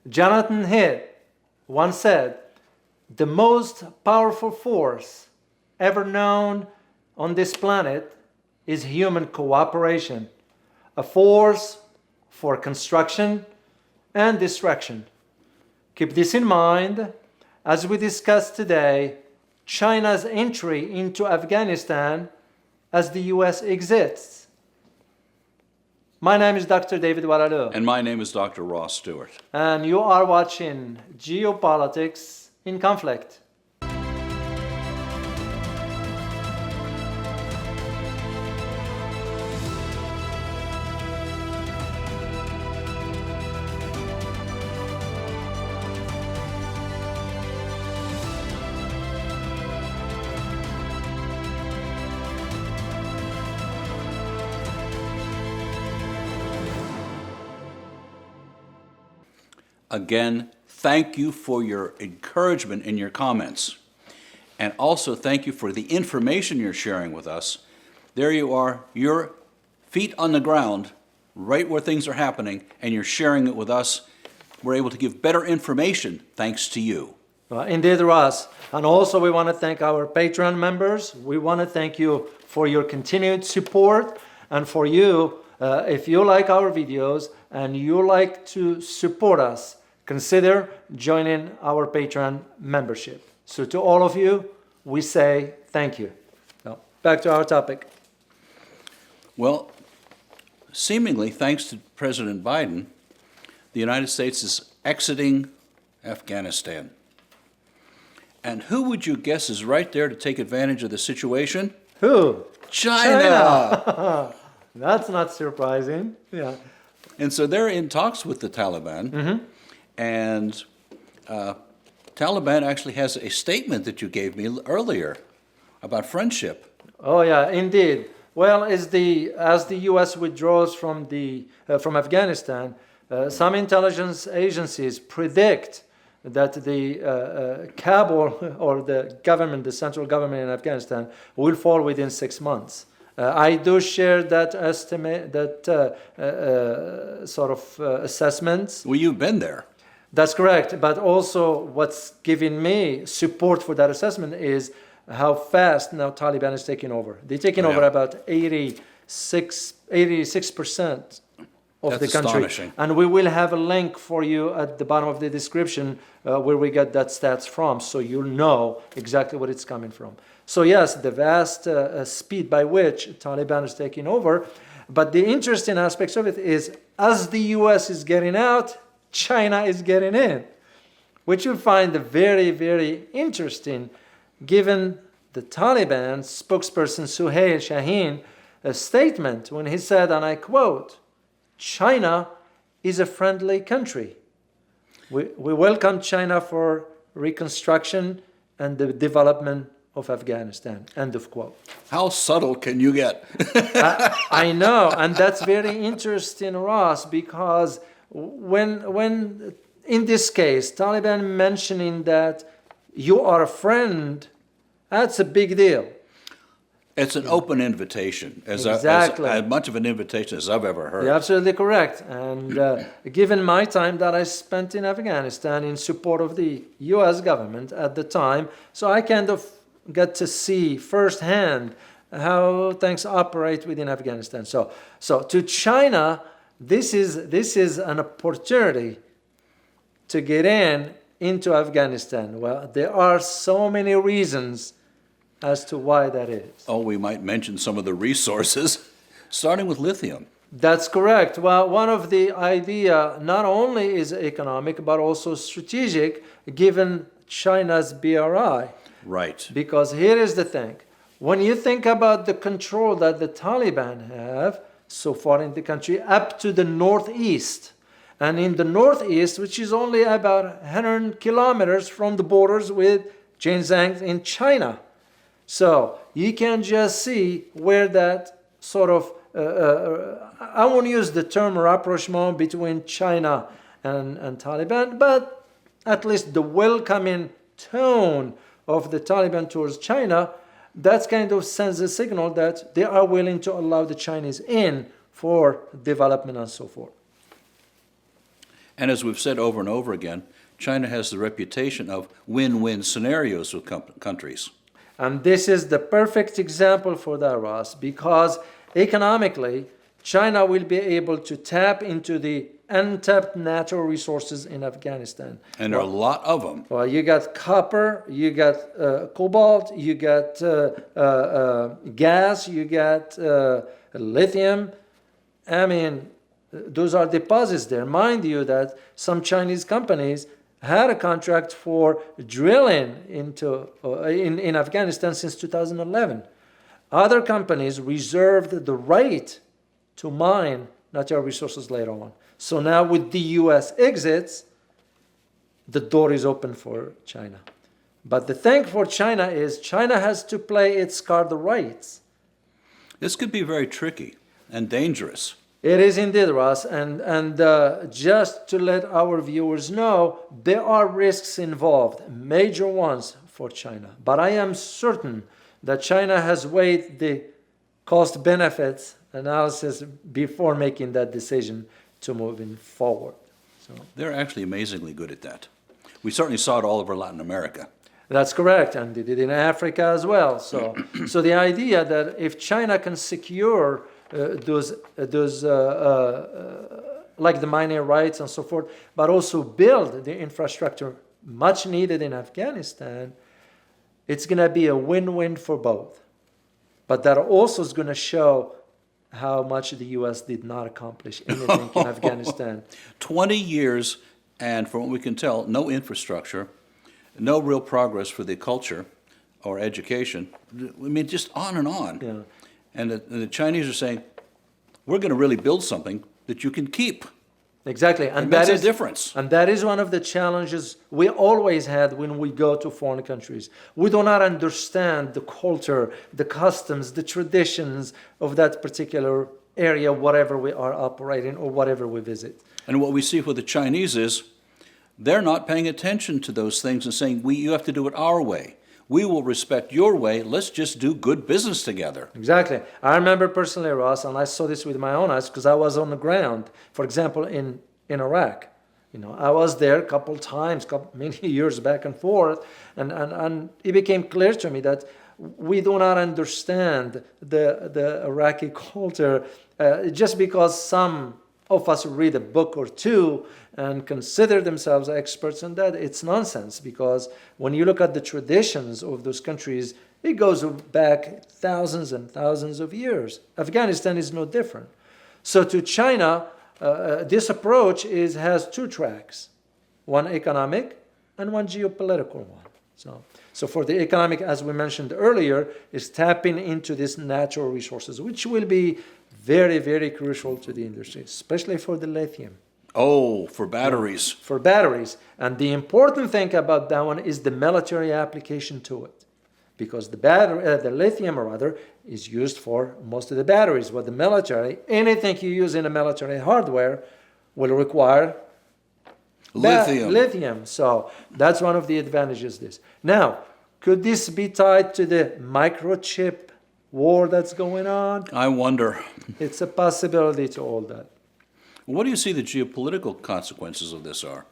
Jonathan Haidt once said, the most powerful force ever known on this planet is human cooperation, a force for construction and destruction. Keep this in mind as we discuss today China's entry into Afghanistan as the US exits. My name is Dr. David Oualaalou. And my name is Dr. Ross Stewart. And you are watching Geopolitics in Conflict. Again, thank you for your encouragement in your comments. And also thank you for the information you're sharing with us. There you are, your feet on the ground, right where things are happening, and you're sharing it with us. We're able to give better information thanks to you. Indeed, Ross. And also we want to thank our Patreon members. We want to thank you for your continued support. And for you, if you like our videos and you like to support us, consider joining our Patreon membership. So to all of you, we say thank you. Now, back to our topic. Well, seemingly thanks to President Biden, the United States is exiting Afghanistan. And who would you guess is right there to take advantage of the situation? Who? China! That's not surprising. Yeah. And so they're in talks with the Taliban. Mm-hmm. And Taliban actually has a statement that you gave me earlier about friendship. Oh yeah, indeed. Well, as the U.S. withdraws from Afghanistan, some intelligence agencies predict that the Kabul or the government, the central government in Afghanistan, will fall within 6 months. I do share that estimate, that sort of assessments. Well, you've been there. That's correct. But also what's giving me support for that assessment is how fast now Taliban is taking over. They're taking over about 86% of the country. Astonishing. And we will have a link for you at the bottom of the description where we get that stats from, so you'll know exactly where it's coming from. So yes, the vast speed by which Taliban is taking over. But the interesting aspects of it is, as the US is getting out, China is getting in, which you find very, very interesting, given the Taliban spokesperson Suhail Shaheen statement when he said, and I quote, "China is a friendly country. We welcome China for reconstruction and the development of Afghanistan," end of quote. How subtle can you get? I know, and that's very interesting, Ross, because when in this case, Taliban mentioning that you are a friend, that's a big deal. It's an open invitation, as much of an invitation as I've ever heard. You're absolutely correct. And given my time that I spent in Afghanistan in support of the U.S. government at the time, so I kind of get to see firsthand how things operate within Afghanistan. So to China, this is an opportunity to get into Afghanistan. Well, there are so many reasons as to why that is. Oh, we might mention some of the resources, starting with lithium. That's correct. Well, one of the idea not only is economic, but also strategic, given China's BRI. Right. Because here is the thing. When you think about the control that the Taliban have so far in the country, up to the northeast, and in the northeast, which is only about 100 kilometers from the borders with Xinjiang in China. So you can just see where that sort of, I won't use the term rapprochement between China and Taliban, but at least the welcoming tone of the Taliban towards China, that kind of sends a signal that they are willing to allow the Chinese in for development and so forth. And as we've said over and over again, China has the reputation of win-win scenarios with countries. And this is the perfect example for that, Ross, because economically, China will be able to tap into the untapped natural resources in Afghanistan. And there are a lot of them. Well, you got copper, you got cobalt, you got gas, you got lithium. I mean, those are deposits there. Mind you that some Chinese companies had a contract for drilling into in Afghanistan since 2011. Other companies reserved the right to mine natural resources later on. So now with the U.S. exits, the door is open for China. But the thing for China is China has to play its card right. This could be very tricky and dangerous. It is indeed, Ross. And just to let our viewers know, there are risks involved, major ones for China. But I am certain that China has weighed the cost-benefits analysis before making that decision to moving forward. So They're actually amazingly good at that. We certainly saw it all over Latin America. that's correct, and they did it in Africa as well. So, so the idea that if China can secure those like the mining rights and so forth, but also build the infrastructure much needed in Afghanistan, it's going to be a win-win for both. But that also is going to show how much the U.S. did not accomplish anything in Afghanistan. 20 years, and from what we can tell, no infrastructure, no real progress for the culture or education. I mean, just on and on. Yeah. And the Chinese are saying, we're going to really build something that you can keep. Exactly, It makes a difference. And that is one of the challenges we always had when we go to foreign countries. We do not understand the culture, the customs, the traditions of that particular area, whatever we are operating or whatever we visit. And what we see with the Chinese is they're not paying attention to those things and saying, you have to do it our way. We will respect your way. Let's just do good business together. Exactly. I remember personally, Ross, and I saw this with my own eyes because I was on the ground, for example, in Iraq. You know, I was there a couple times, many years back and forth, and it became clear to me that we do not understand the Iraqi culture just because some of us read a book or two and consider themselves experts in that. It's nonsense, because when you look at the traditions of those countries, it goes back thousands and thousands of years. Afghanistan is no different. So to China, this approach has two tracks, one economic and one geopolitical one. So for the economic, as we mentioned earlier, is tapping into these natural resources, which will be very, very crucial to the industry, especially for the lithium. Oh, for batteries. For batteries. And the important thing about that one is the military application to it. Because the lithium, rather, is used for most of the batteries. But the military, anything you use in a military hardware will require lithium. So that's one of the advantages of this. Now, could this be tied to the microchip war that's going on? I wonder. It's a possibility to all that. What do you see the geopolitical consequences of this are?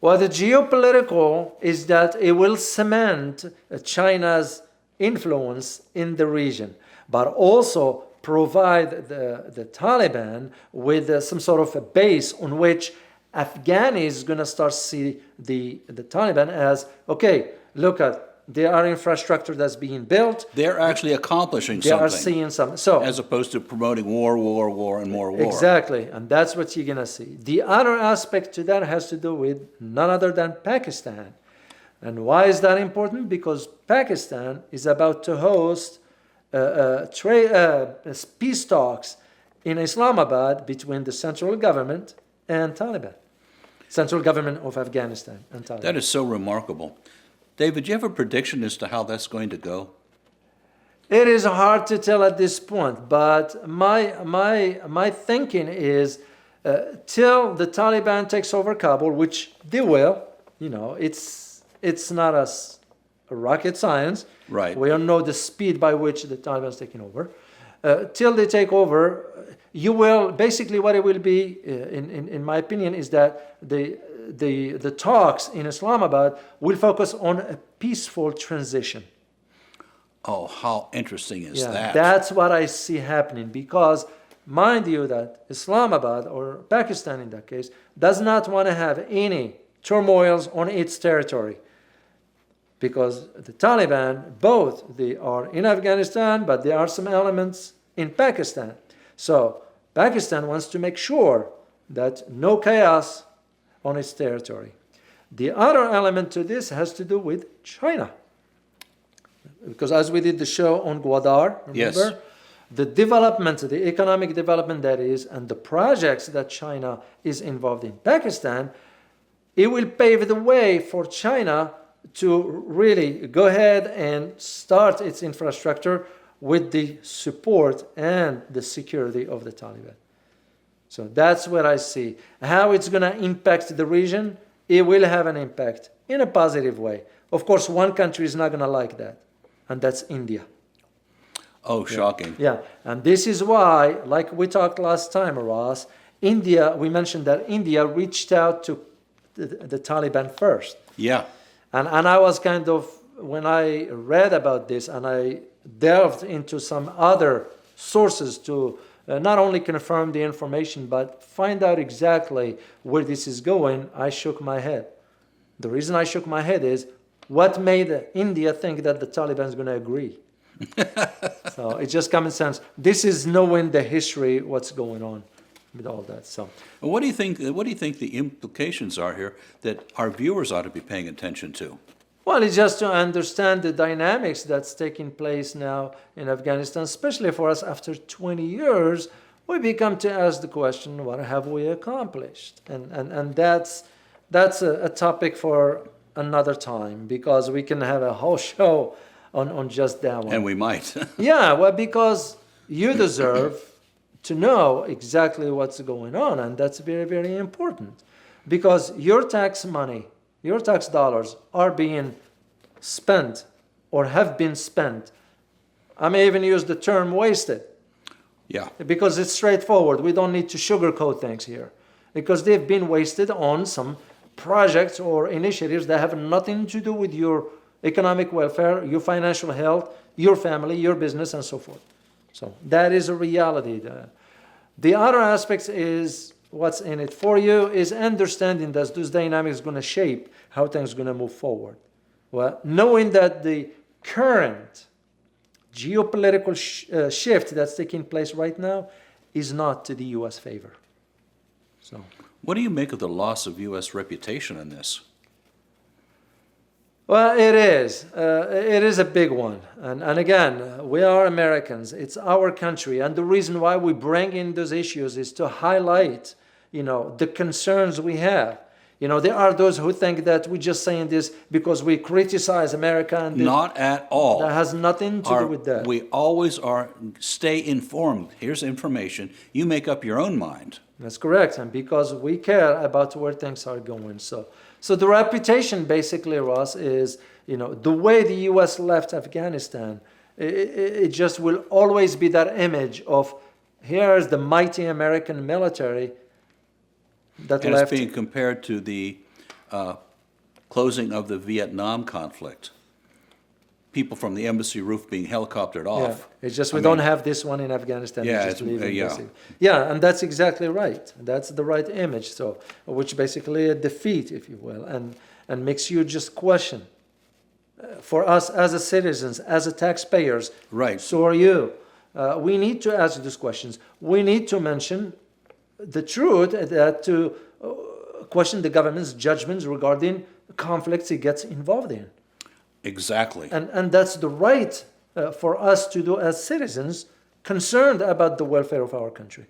Well, the geopolitical is that it will cement China's influence in the region, but also provide the Taliban with some sort of a base on which Afghanis is going to start see the Taliban as, okay, look at, there are infrastructure that's being built. They're actually accomplishing They something. are seeing something. So, as opposed to promoting war, and more war. exactly, and that's what you're going to see. The other aspect to that has to do with none other than Pakistan. And why is that important? Because Pakistan is about to host peace talks in Islamabad between the central government and Taliban. Central government of Afghanistan and Taliban. That is so remarkable. David, do you have a prediction as to how that's going to go? It is hard to tell at this point, but my thinking is till the Taliban takes over Kabul, which they will. You know, it's not a rocket science. Right. We don't know the speed by which the Taliban is taking over. till they take over, you will, basically what it will be, in my opinion, is that the talks in Islamabad will focus on a peaceful transition. Oh, how interesting is that? That's what I see happening, because mind you that Islamabad, or Pakistan in that case, does not want to have any turmoils on its territory. Because the Taliban, both they are in Afghanistan, but there are some elements in Pakistan. So Pakistan wants to make sure that no chaos on its territory. The other element to this has to do with China. Because as we did the show on Gwadar, remember? Yes. The development, the economic development that is, and the projects that China is involved in Pakistan, it will pave the way for China to really go ahead and start its infrastructure with the support and the security of the Taliban. So that's what I see. How it's going to impact the region, it will have an impact in a positive way. Of course, one country is not going to like that, and that's India. Oh, shocking. Yeah, and this is why, like we talked last time, Ross, India, we mentioned that India reached out to the Taliban first. Yeah. And I was kind of, when I read about this and I delved into some other sources to not only confirm the information, but find out exactly where this is going, I shook my head. The reason I shook my head is, what made India think that the Taliban is going to agree? So it's just common sense. This is knowing the history, what's going on with all that. So, What do you think? What do you think the implications are here that our viewers ought to be paying attention to? well, it's just to understand the dynamics that's taking place now in Afghanistan, especially for us after 20 years. We become to ask the question, what have we accomplished? And that's a topic for another time, because we can have a whole show on just that one. And we might. Yeah, well, because you deserve to know exactly what's going on, and that's very, very important. Because your tax money, your tax dollars are being spent or have been spent. I may even use the term wasted, Yeah. because it's straightforward. We don't need to sugarcoat things here, because they've been wasted on some projects or initiatives that have nothing to do with your economic welfare, your financial health, your family, your business, and so forth. So that is a reality. The other aspect is what's in it for you is understanding that those dynamics are going to shape how things are going to move forward. Well, knowing that the current geopolitical shift that's taking place right now is not to the U.S. favor. So, What do you make of the loss of U.S. reputation in this? well, it is. It is a big one. And again, we are Americans. It's our country. And the reason why we bring in those issues is to highlight, the concerns we have. There are those who think that we're just saying this because we criticize America. And Not at all. that has nothing to do with that. We always are. Stay informed. Here's information. You make up your own mind. That's correct. And because we care about where things are going. So the reputation, basically, Ross, is, the way the U.S. left Afghanistan, it just will always be that image of, here's the mighty American military that And left. it's being compared to the closing of the Vietnam conflict. People from the embassy roof being helicoptered Yeah, off. it's just we I don't mean, have this one in Afghanistan. Yeah, we just it's- leave it yeah. basic. Yeah, and that's exactly right. That's the right image. So, which basically a defeat, if you will, and makes you just question. For us as a citizens, as a taxpayers, Right. so are you. We need to ask these questions. We need to mention the truth, that to question the government's judgments regarding conflicts it gets involved in. Exactly. And that's the right for us to do as citizens concerned about the welfare of our country.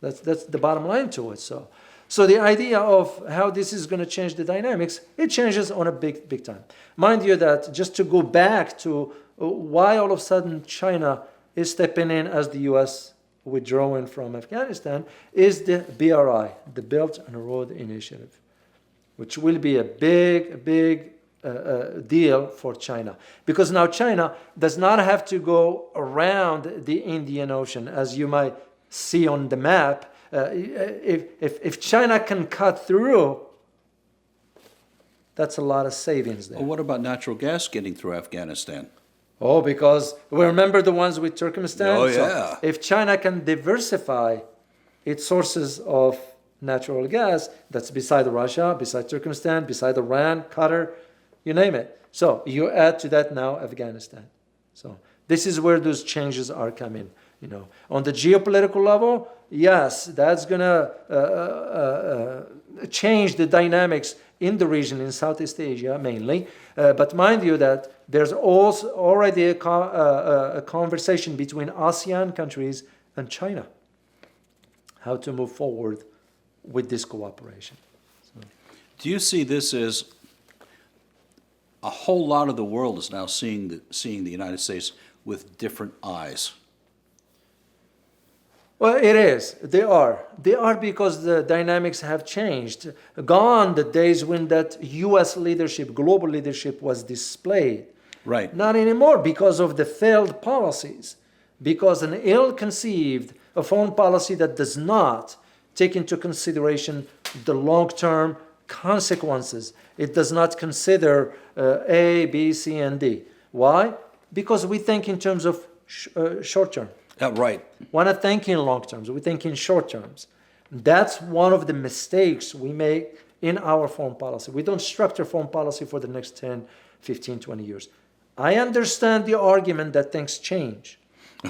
That's the bottom line to it. So the idea of how this is going to change the dynamics, it changes on a big time. Mind you that just to go back to why all of a sudden China is stepping in as the U.S. withdrawing from Afghanistan is the BRI, the Belt and Road Initiative, which will be a big deal for China. Because now China does not have to go around the Indian Ocean, as you might see on the map. If China can cut through, that's a lot of savings there. Well, what about natural gas getting through Afghanistan? Oh, because we remember the ones with Turkmenistan? Oh, So yeah. if China can diversify its sources of natural gas, that's beside Russia, beside Turkmenistan, beside Iran, Qatar, you name it. So you add to that now Afghanistan. So this is where those changes are coming. You know, on the geopolitical level, yes, that's going to change the dynamics in the region, in Southeast Asia mainly. But mind you that there's also already a conversation between ASEAN countries and China, how to move forward with this cooperation. So. Do you see this as a whole lot of the world is now seeing the United States with different eyes? Well, it is. They are. They are because the dynamics have changed. Gone the days when that U.S. leadership, global leadership was displayed. Right. Not anymore because of the failed policies. Because an ill-conceived foreign policy that does not take into consideration the long-term consequences. It does not consider A, B, C, and D. Why? Because we think in terms of short-term. Right. We're not thinking long terms, we think in short terms. That's one of the mistakes we make in our foreign policy. We don't structure foreign policy for the next 10, 15, 20 years. I understand the argument that things change.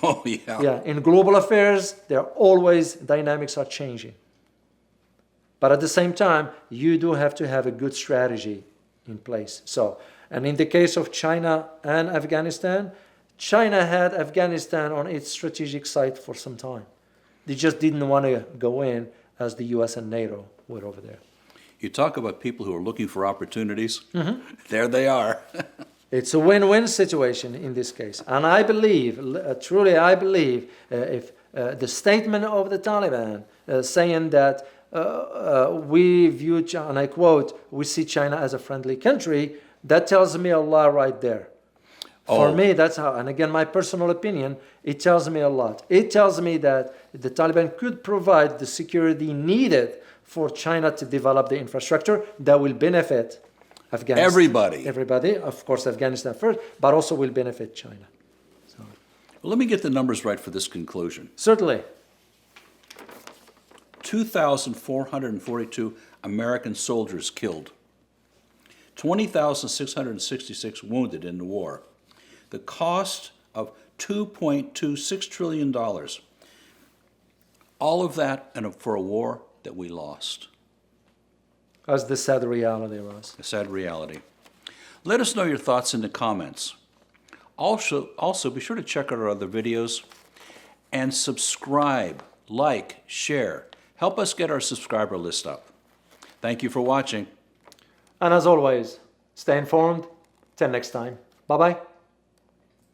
Oh, yeah. Yeah, in global affairs, there are always dynamics are changing. But at the same time, you do have to have a good strategy in place. So, and in the case of China and Afghanistan, China had Afghanistan on its strategic site for some time. They just didn't want to go in as the US and NATO were over there. You talk about people who are looking for opportunities. Mm-hmm. There they are. It's a win-win situation in this case. And I believe, truly I believe, if the statement of the Taliban saying that we view China, and I quote, we see China as a friendly country, that tells me a lot right there. For me, that's how, and again, my personal opinion, it tells me a lot. It tells me that the Taliban could provide the security needed for China to develop the infrastructure that will benefit Afghanistan. Everybody, of course, Afghanistan first, but also will benefit China. So. Well, let me get the numbers right for this conclusion. Certainly. 2,442 American soldiers killed, 20,666 wounded in the war. The cost of $2.26 trillion. All of that and for a war that we lost. That's the sad reality, Ross. A sad reality. Let us know your thoughts in the comments. Also be sure to check out our other videos and subscribe, like, share. Help us get our subscriber list up. Thank you for watching. And as always, stay informed. Till next time. Bye-bye.